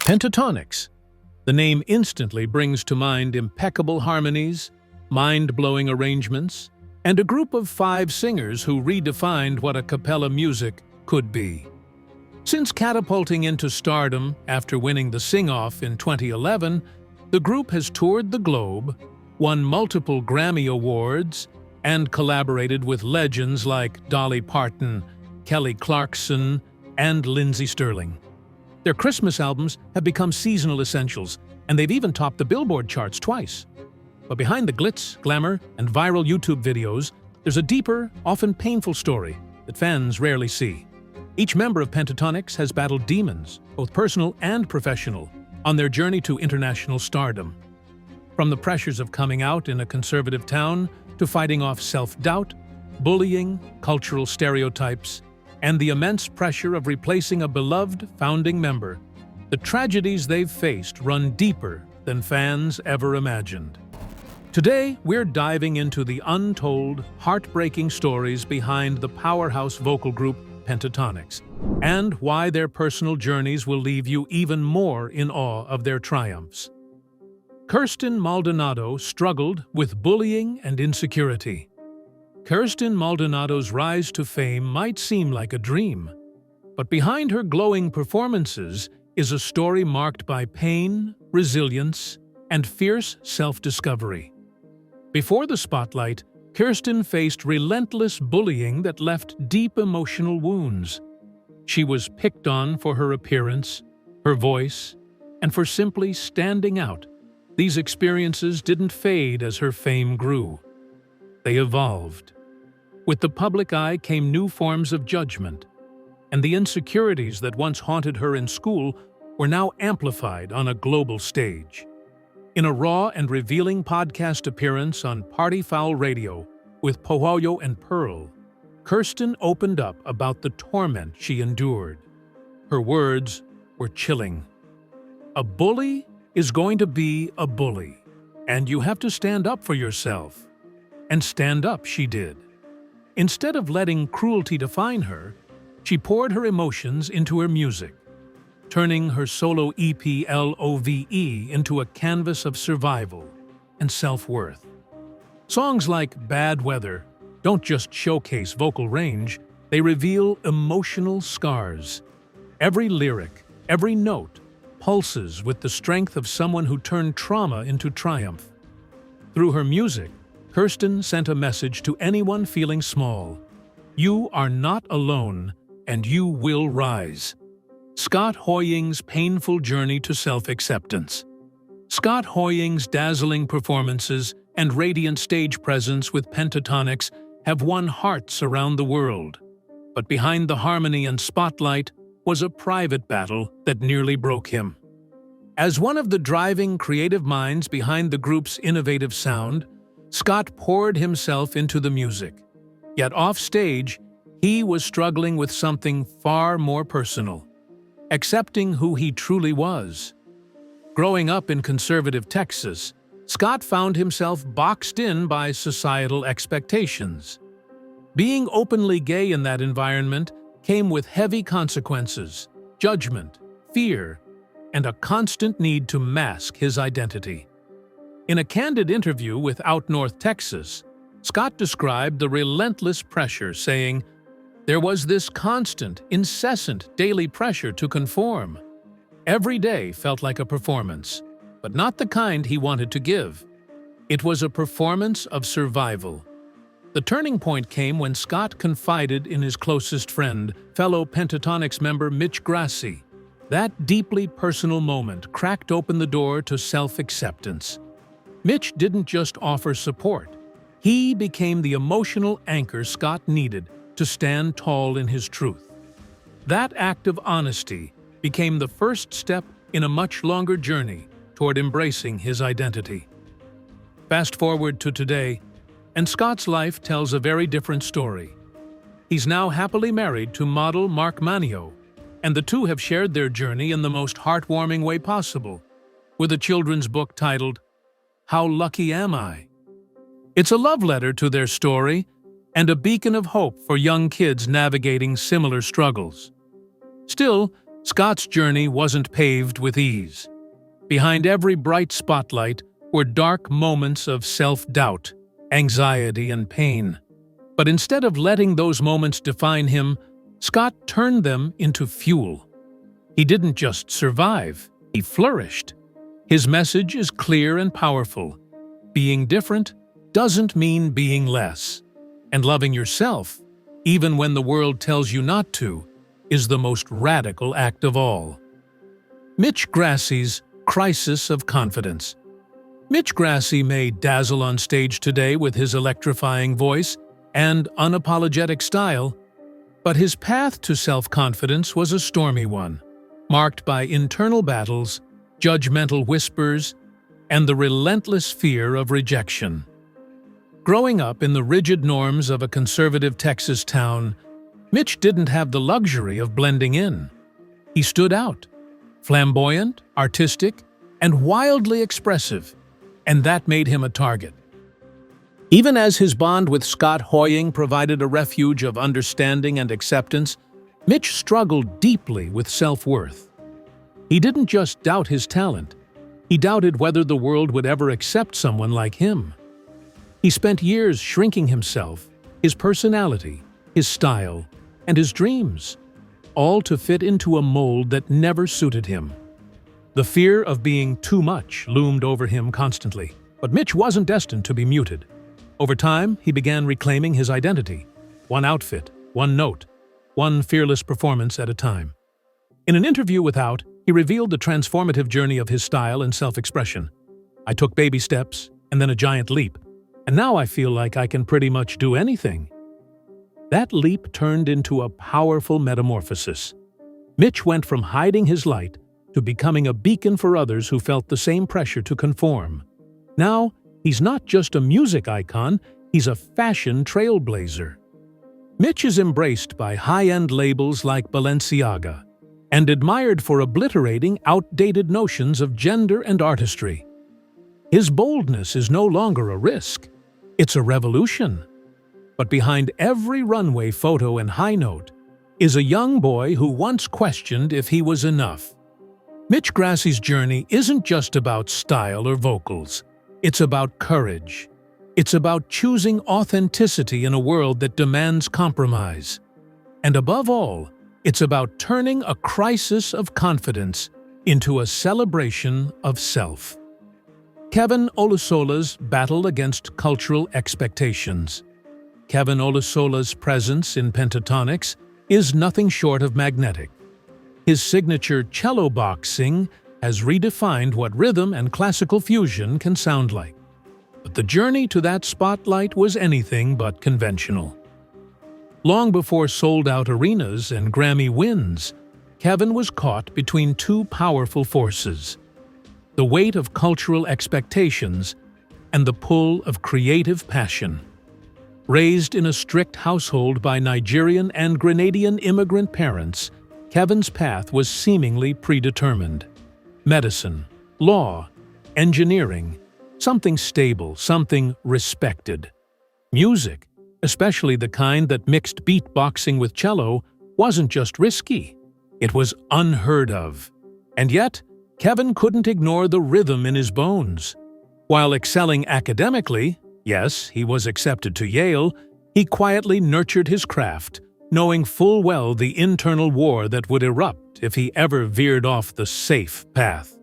Pentatonix. The name instantly brings to mind impeccable harmonies, mind-blowing arrangements, and a group of 5 singers who redefined what a cappella music could be. Since catapulting into stardom after winning the Sing-Off in 2011, the group has toured the globe, won multiple Grammy Awards, and collaborated with legends like Dolly Parton, Kelly Clarkson, and Lindsey Stirling. Their Christmas albums have become seasonal essentials, and they've even topped the Billboard charts twice. But behind the glitz, glamour, and viral YouTube videos, there's a deeper, often painful story that fans rarely see. Each member of Pentatonix has battled demons, both personal and professional, on their journey to international stardom. From the pressures of coming out in a conservative town to fighting off self-doubt, bullying, cultural stereotypes, and the immense pressure of replacing a beloved founding member, the tragedies they've faced run deeper than fans ever imagined. Today, we're diving into the untold, heartbreaking stories behind the powerhouse vocal group Pentatonix, and why their personal journeys will leave you even more in awe of their triumphs. Kirsten Maldonado struggled with bullying and insecurity. Kirsten Maldonado's rise to fame might seem like a dream, but behind her glowing performances is a story marked by pain, resilience, and fierce self-discovery. Before the spotlight, Kirsten faced relentless bullying that left deep emotional wounds. She was picked on for her appearance, her voice, and for simply standing out. These experiences didn't fade as her fame grew. They evolved. With the public eye came new forms of judgment, and the insecurities that once haunted her in school were now amplified on a global stage. In a raw and revealing podcast appearance on Party Foul Radio with Pohoyo and Pearl, Kirsten opened up about the torment she endured. Her words were chilling. A bully is going to be a bully, and you have to stand up for yourself. And stand up she did. Instead of letting cruelty define her, she poured her emotions into her music, turning her solo EP LOVE into a canvas of survival and self-worth. Songs like Bad Weather don't just showcase vocal range, they reveal emotional scars. Every lyric, every note, pulses with the strength of someone who turned trauma into triumph. Through her music, Kirsten sent a message to anyone feeling small. You are not alone, and you will rise. Scott Hoying's painful journey to self-acceptance. Scott Hoying's dazzling performances and radiant stage presence with Pentatonix have won hearts around the world. But behind the harmony and spotlight was a private battle that nearly broke him. As one of the driving creative minds behind the group's innovative sound, Scott poured himself into the music. Yet off-stage, he was struggling with something far more personal. Accepting who he truly was. Growing up in conservative Texas, Scott found himself boxed in by societal expectations. Being openly gay in that environment came with heavy consequences, judgment, fear, and a constant need to mask his identity. In a candid interview with Out North Texas, Scott described the relentless pressure, saying, "There was this constant, incessant daily pressure to conform. Every day felt like a performance, but not the kind he wanted to give. It was a performance of survival." The turning point came when Scott confided in his closest friend, fellow Pentatonix member Mitch Grassy. That deeply personal moment cracked open the door to self-acceptance. Mitch didn't just offer support. He became the emotional anchor Scott needed to stand tall in his truth. That act of honesty became the first step in a much longer journey toward embracing his identity. Fast forward to today, and Scott's life tells a very different story. He's now happily married to model Mark Manio, and the two have shared their journey in the most heartwarming way possible, with a children's book titled, How Lucky Am I? It's a love letter to their story and a beacon of hope for young kids navigating similar struggles. Still, Scott's journey wasn't paved with ease. Behind every bright spotlight were dark moments of self-doubt, anxiety, and pain. But instead of letting those moments define him, Scott turned them into fuel. He didn't just survive, he flourished. His message is clear and powerful. Being different doesn't mean being less. And loving yourself, even when the world tells you not to, is the most radical act of all. Mitch Grassy's crisis of confidence. Mitch Grassy may dazzle on stage today with his electrifying voice and unapologetic style, but his path to self-confidence was a stormy one, marked by internal battles, judgmental whispers, and the relentless fear of rejection. Growing up in the rigid norms of a conservative Texas town, Mitch didn't have the luxury of blending in. He stood out, flamboyant, artistic, and wildly expressive, and that made him a target. Even as his bond with Scott Hoying provided a refuge of understanding and acceptance, Mitch struggled deeply with self-worth. He didn't just doubt his talent, he doubted whether the world would ever accept someone like him. He spent years shrinking himself, his personality, his style, and his dreams, all to fit into a mold that never suited him. The fear of being too much loomed over him constantly, but Mitch wasn't destined to be muted. Over time, he began reclaiming his identity, one outfit, one note, one fearless performance at a time. In an interview with Out, he revealed the transformative journey of his style and self-expression. "I took baby steps, and then a giant leap, and now I feel like I can pretty much do anything." That leap turned into a powerful metamorphosis. Mitch went from hiding his light to becoming a beacon for others who felt the same pressure to conform. Now, he's not just a music icon, he's a fashion trailblazer. Mitch is embraced by high-end labels like Balenciaga and admired for obliterating outdated notions of gender and artistry. His boldness is no longer a risk, it's a revolution. But behind every runway photo and high note is a young boy who once questioned if he was enough. Mitch Grassy's journey isn't just about style or vocals. It's about courage. It's about choosing authenticity in a world that demands compromise. And above all, it's about turning a crisis of confidence into a celebration of self. Kevin Olsola's battle against cultural expectations. Kevin Olsola's presence in Pentatonix is nothing short of magnetic. His signature cello boxing has redefined what rhythm and classical fusion can sound like. But the journey to that spotlight was anything but conventional. Long before sold-out arenas and Grammy wins, Kevin was caught between two powerful forces: the weight of cultural expectations and the pull of creative passion. Raised in a strict household by Nigerian and Grenadian immigrant parents, Kevin's path was seemingly predetermined. Medicine, law, engineering, something stable, something respected. Music, especially the kind that mixed beatboxing with cello, wasn't just risky, it was unheard of. And yet, Kevin couldn't ignore the rhythm in his bones. While excelling academically, yes, he was accepted to Yale, he quietly nurtured his craft, knowing full well the internal war that would erupt if he ever veered off the safe path.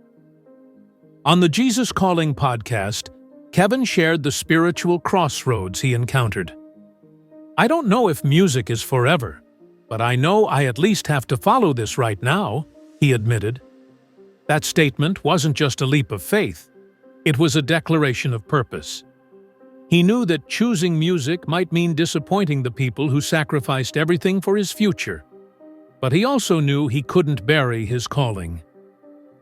On the Jesus Calling podcast, Kevin shared the spiritual crossroads he encountered. "I don't know if music is forever, but I know I at least have to follow this right now," he admitted. That statement wasn't just a leap of faith, it was a declaration of purpose. He knew that choosing music might mean disappointing the people who sacrificed everything for his future. But he also knew he couldn't bury his calling.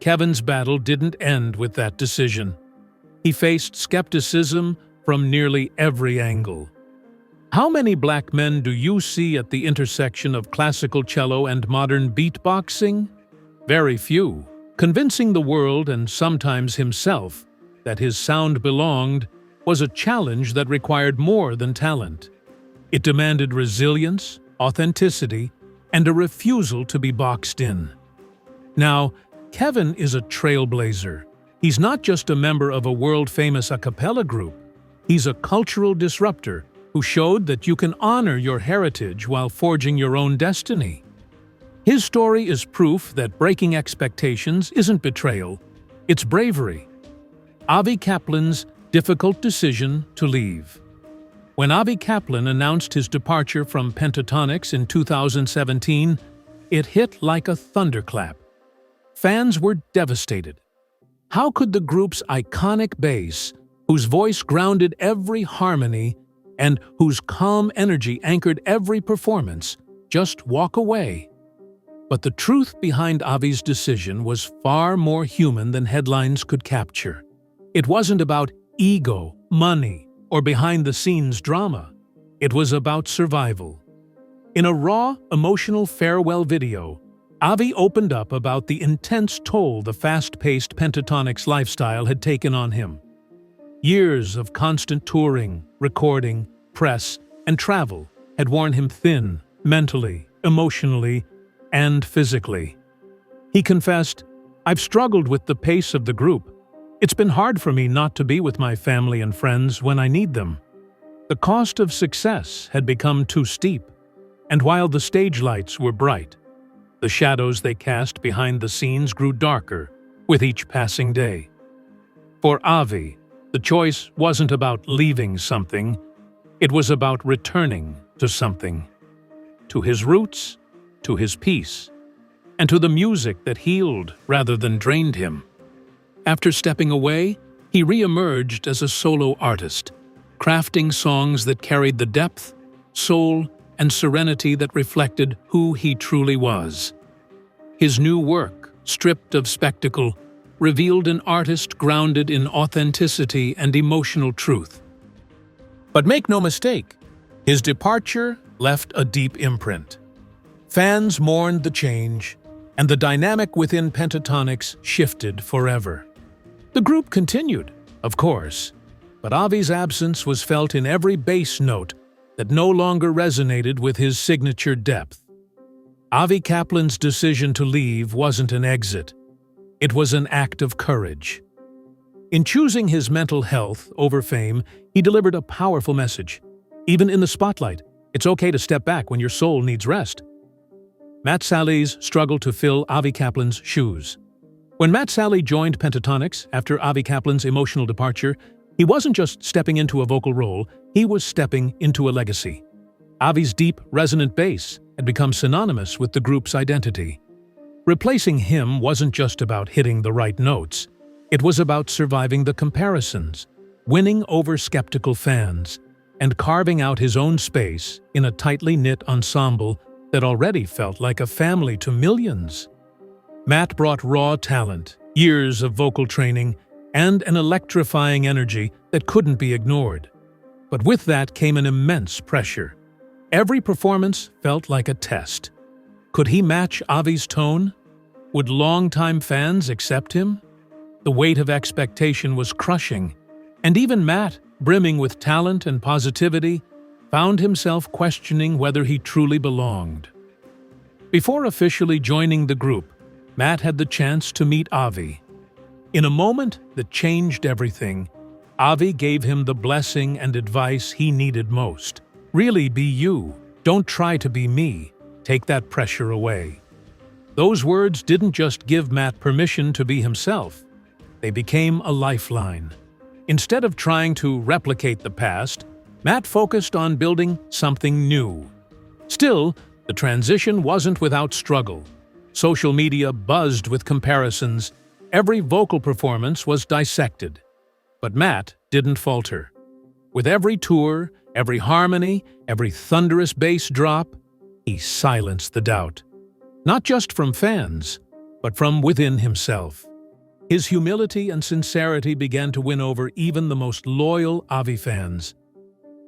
Kevin's battle didn't end with that decision. He faced skepticism from nearly every angle. How many black men do you see at the intersection of classical cello and modern beatboxing? Very few. Convincing the world, and sometimes himself, that his sound belonged was a challenge that required more than talent. It demanded resilience, authenticity, and a refusal to be boxed in. Now, Kevin is a trailblazer. He's not just a member of a world-famous a cappella group. He's a cultural disruptor who showed that you can honor your heritage while forging your own destiny. His story is proof that breaking expectations isn't betrayal, it's bravery. Avi Kaplan's difficult decision to leave. When Avi Kaplan announced his departure from Pentatonix in 2017, it hit like a thunderclap. Fans were devastated. How could the group's iconic bass, whose voice grounded every harmony and whose calm energy anchored every performance, just walk away? But the truth behind Avi's decision was far more human than headlines could capture. It wasn't about ego, money, or behind-the-scenes drama. It was about survival. In a raw, emotional farewell video, Avi opened up about the intense toll the fast-paced Pentatonix lifestyle had taken on him. Years of constant touring, recording, press, and travel had worn him thin, mentally, emotionally, and physically. He confessed, "I've struggled with the pace of the group. It's been hard for me not to be with my family and friends when I need them. The cost of success had become too steep, and while the stage lights were bright, the shadows they cast behind the scenes grew darker with each passing day." For Avi, the choice wasn't about leaving something, it was about returning to something. To his roots, to his peace, and to the music that healed rather than drained him. After stepping away, he re-emerged as a solo artist, crafting songs that carried the depth, soul, and serenity that reflected who he truly was. His new work, stripped of spectacle, revealed an artist grounded in authenticity and emotional truth. But make no mistake, his departure left a deep imprint. Fans mourned the change, and the dynamic within Pentatonix shifted forever. The group continued, of course, but Avi's absence was felt in every bass note that no longer resonated with his signature depth. Avi Kaplan's decision to leave wasn't an exit. It was an act of courage. In choosing his mental health over fame, he delivered a powerful message. Even in the spotlight, it's okay to step back when your soul needs rest. Matt Sally's struggled to fill Avi Kaplan's shoes. When Matt Sally joined Pentatonix after Avi Kaplan's emotional departure, he wasn't just stepping into a vocal role, he was stepping into a legacy. Avi's deep, resonant bass had become synonymous with the group's identity. Replacing him wasn't just about hitting the right notes. It was about surviving the comparisons, winning over skeptical fans, and carving out his own space in a tightly knit ensemble that already felt like a family to millions. Matt brought raw talent, years of vocal training, and an electrifying energy that couldn't be ignored. But with that came an immense pressure. Every performance felt like a test. Could he match Avi's tone? Would longtime fans accept him? The weight of expectation was crushing, and even Matt, brimming with talent and positivity, found himself questioning whether he truly belonged. Before officially joining the group, Matt had the chance to meet Avi. In a moment that changed everything, Avi gave him the blessing and advice he needed most. Really be you. Don't try to be me. Take that pressure away. Those words didn't just give Matt permission to be himself. They became a lifeline. Instead of trying to replicate the past, Matt focused on building something new. Still, the transition wasn't without struggle. Social media buzzed with comparisons. Every vocal performance was dissected. But Matt didn't falter. With every tour, every harmony, every thunderous bass drop, he silenced the doubt. Not just from fans, but from within himself. His humility and sincerity began to win over even the most loyal Avi fans.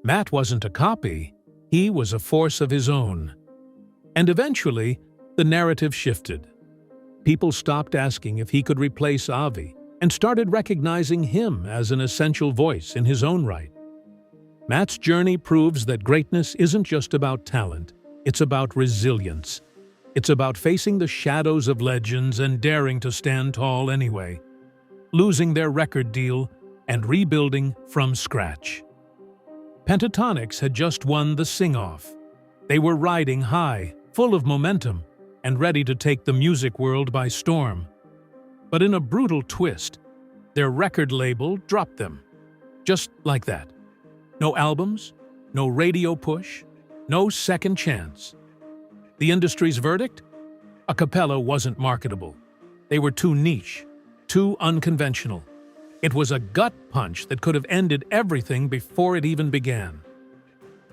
Matt wasn't a copy, he was a force of his own. And eventually, the narrative shifted. People stopped asking if he could replace Avi and started recognizing him as an essential voice in his own right. Matt's journey proves that greatness isn't just about talent, it's about resilience. It's about facing the shadows of legends and daring to stand tall anyway, losing their record deal and rebuilding from scratch. Pentatonix had just won the sing-off. They were riding high, full of momentum, and ready to take the music world by storm. But in a brutal twist, their record label dropped them. Just like that. No albums, no radio push, no second chance. The industry's verdict? A cappella wasn't marketable. They were too niche, too unconventional. It was a gut punch that could have ended everything before it even began.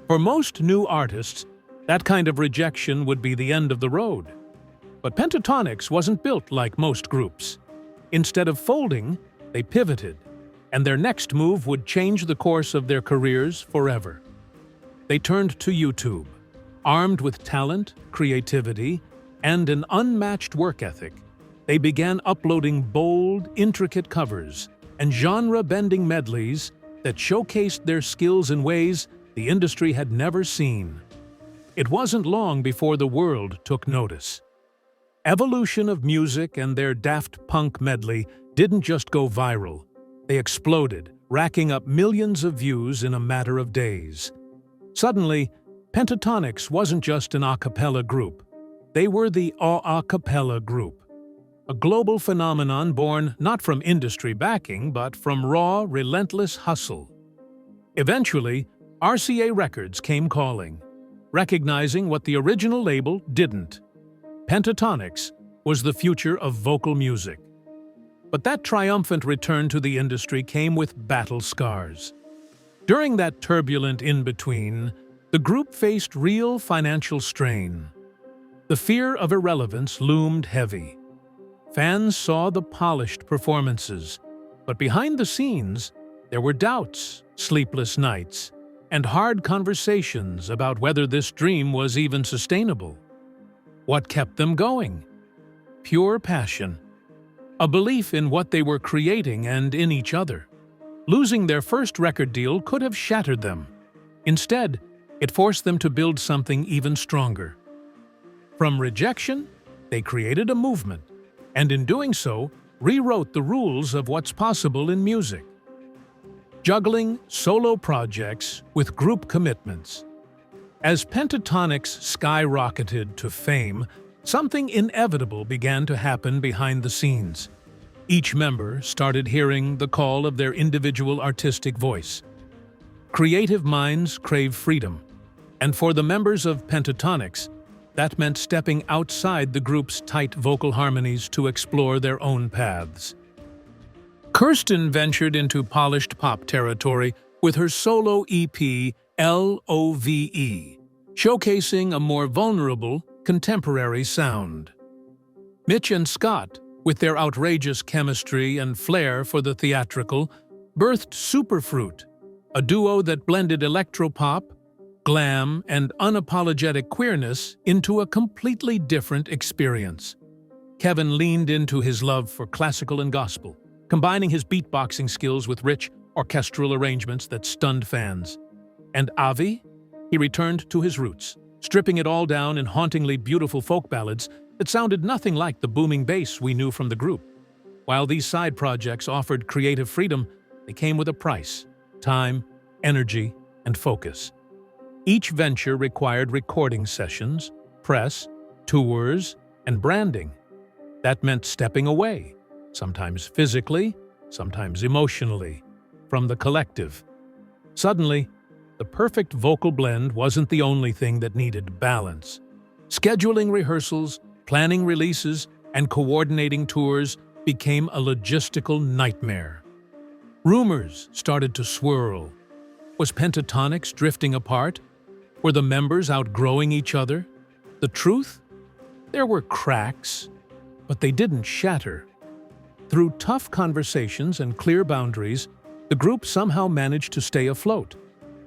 For most new artists, that kind of rejection would be the end of the road. But Pentatonix wasn't built like most groups. Instead of folding, they pivoted, and their next move would change the course of their careers forever. They turned to YouTube, armed with talent, creativity, and an unmatched work ethic. They began uploading bold, intricate covers and genre-bending medleys that showcased their skills in ways the industry had never seen. It wasn't long before the world took notice. Evolution of Music and their Daft Punk medley didn't just go viral. They exploded, racking up millions of views in a matter of days. Suddenly, Pentatonix wasn't just an a cappella group. They were the a cappella group, a global phenomenon born not from industry backing, but from raw, relentless hustle. Eventually, RCA Records came calling, recognizing what the original label didn't. Pentatonix was the future of vocal music. But that triumphant return to the industry came with battle scars. During that turbulent in-between, the group faced real financial strain. The fear of irrelevance loomed heavy. Fans saw the polished performances, but behind the scenes, there were doubts, sleepless nights, and hard conversations about whether this dream was even sustainable. What kept them going? Pure passion. A belief in what they were creating and in each other. Losing their first record deal could have shattered them. Instead, it forced them to build something even stronger. From rejection, they created a movement, and in doing so, rewrote the rules of what's possible in music. Juggling solo projects with group commitments. As Pentatonix skyrocketed to fame, something inevitable began to happen behind the scenes. Each member started hearing the call of their individual artistic voice. Creative minds crave freedom, and for the members of Pentatonix, that meant stepping outside the group's tight vocal harmonies to explore their own paths. Kirsten ventured into polished pop territory with her solo EP, LOVE, showcasing a more vulnerable, contemporary sound. Mitch and Scott, with their outrageous chemistry and flair for the theatrical, birthed Superfruit, a duo that blended electropop, glam, and unapologetic queerness into a completely different experience. Kevin leaned into his love for classical and gospel, combining his beatboxing skills with rich, orchestral arrangements that stunned fans. And Avi? He returned to his roots, stripping it all down in hauntingly beautiful folk ballads that sounded nothing like the booming bass we knew from the group. While these side projects offered creative freedom, they came with a price: time, energy, and focus. Each venture required recording sessions, press, tours, and branding. That meant stepping away, sometimes physically, sometimes emotionally, from the collective. Suddenly, the perfect vocal blend wasn't the only thing that needed balance. Scheduling rehearsals, planning releases, and coordinating tours became a logistical nightmare. Rumors started to swirl. Was Pentatonix drifting apart? Were the members outgrowing each other? The truth? There were cracks, but they didn't shatter. Through tough conversations and clear boundaries, the group somehow managed to stay afloat.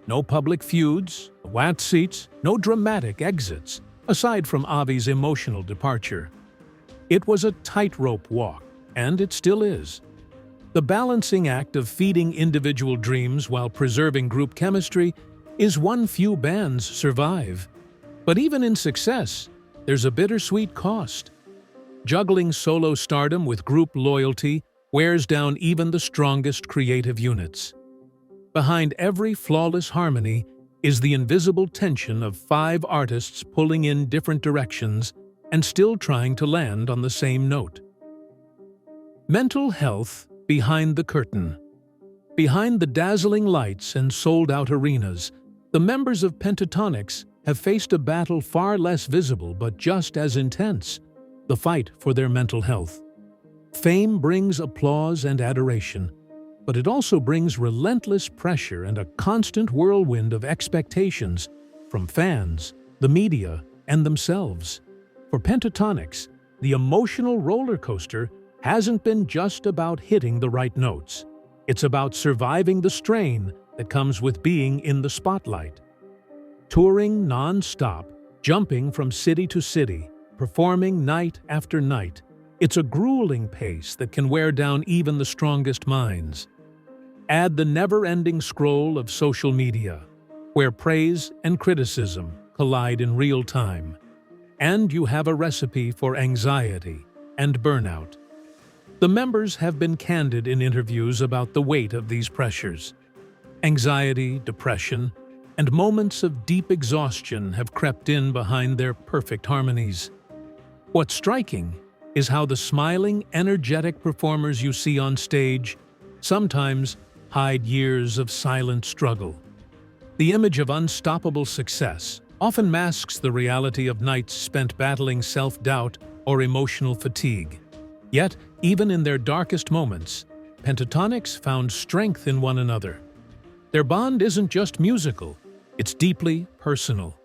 No public feuds, no seats, no dramatic exits, aside from Avi's emotional departure. It was a tightrope walk, and it still is. The balancing act of feeding individual dreams while preserving group chemistry is one few bands survive. But even in success, there's a bittersweet cost. Juggling solo stardom with group loyalty wears down even the strongest creative units. Behind every flawless harmony is the invisible tension of 5 artists pulling in different directions and still trying to land on the same note. Mental health behind the curtain. Behind the dazzling lights and sold-out arenas, the members of Pentatonix have faced a battle far less visible but just as intense: the fight for their mental health. Fame brings applause and adoration, but it also brings relentless pressure and a constant whirlwind of expectations from fans, the media, and themselves. For Pentatonix, the emotional roller coaster hasn't been just about hitting the right notes. It's about surviving the strain that comes with being in the spotlight. Touring non-stop, jumping from city to city, performing night after night, it's a grueling pace that can wear down even the strongest minds. Add the never-ending scroll of social media, where praise and criticism collide in real time, and you have a recipe for anxiety and burnout. The members have been candid in interviews about the weight of these pressures. Anxiety, depression, and moments of deep exhaustion have crept in behind their perfect harmonies. What's striking is how the smiling, energetic performers you see on stage sometimes hide years of silent struggle. The image of unstoppable success often masks the reality of nights spent battling self-doubt or emotional fatigue. Yet, even in their darkest moments, Pentatonix found strength in one another. Their bond isn't just musical, it's deeply personal.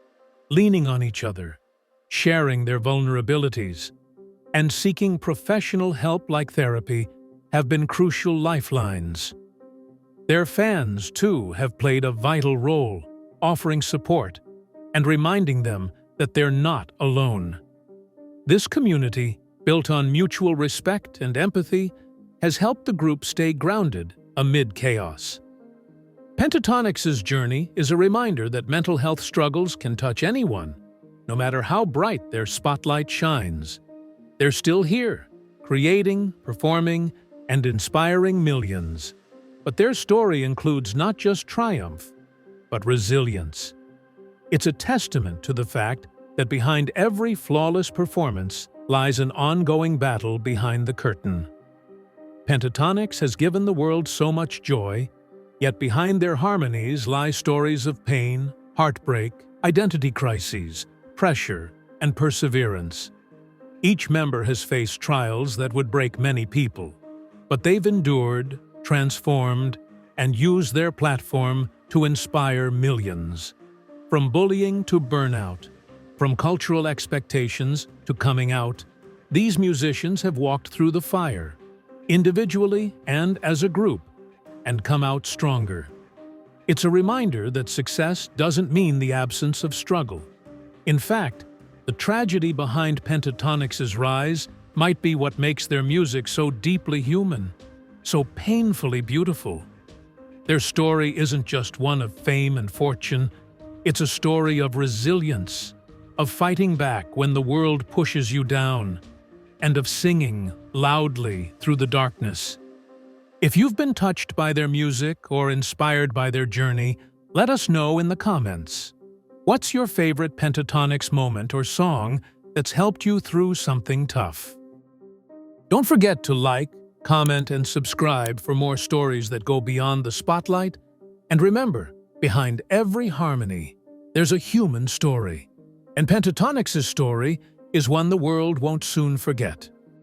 Leaning on each other, sharing their vulnerabilities, and seeking professional help like therapy have been crucial lifelines. Their fans, too, have played a vital role, offering support and reminding them that they're not alone. This community, built on mutual respect and empathy, has helped the group stay grounded amid chaos. Pentatonix's journey is a reminder that mental health struggles can touch anyone, no matter how bright their spotlight shines. They're still here, creating, performing, and inspiring millions. But their story includes not just triumph, but resilience. It's a testament to the fact that behind every flawless performance lies an ongoing battle behind the curtain. Pentatonix has given the world so much joy, yet behind their harmonies lie stories of pain, heartbreak, identity crises, pressure, and perseverance. Each member has faced trials that would break many people, but they've endured, transformed, and used their platform to inspire millions. From bullying to burnout, from cultural expectations to coming out, these musicians have walked through the fire, individually and as a group, and come out stronger. It's a reminder that success doesn't mean the absence of struggle. In fact, the tragedy behind Pentatonix's rise might be what makes their music so deeply human, so painfully beautiful. Their story isn't just one of fame and fortune, it's a story of resilience, of fighting back when the world pushes you down, and of singing loudly through the darkness. If you've been touched by their music or inspired by their journey, let us know in the comments. What's your favorite Pentatonix moment or song that's helped you through something tough? Don't forget to like, comment, and subscribe for more stories that go beyond the spotlight. And remember, behind every harmony, there's a human story. And Pentatonix's story is one the world won't soon forget.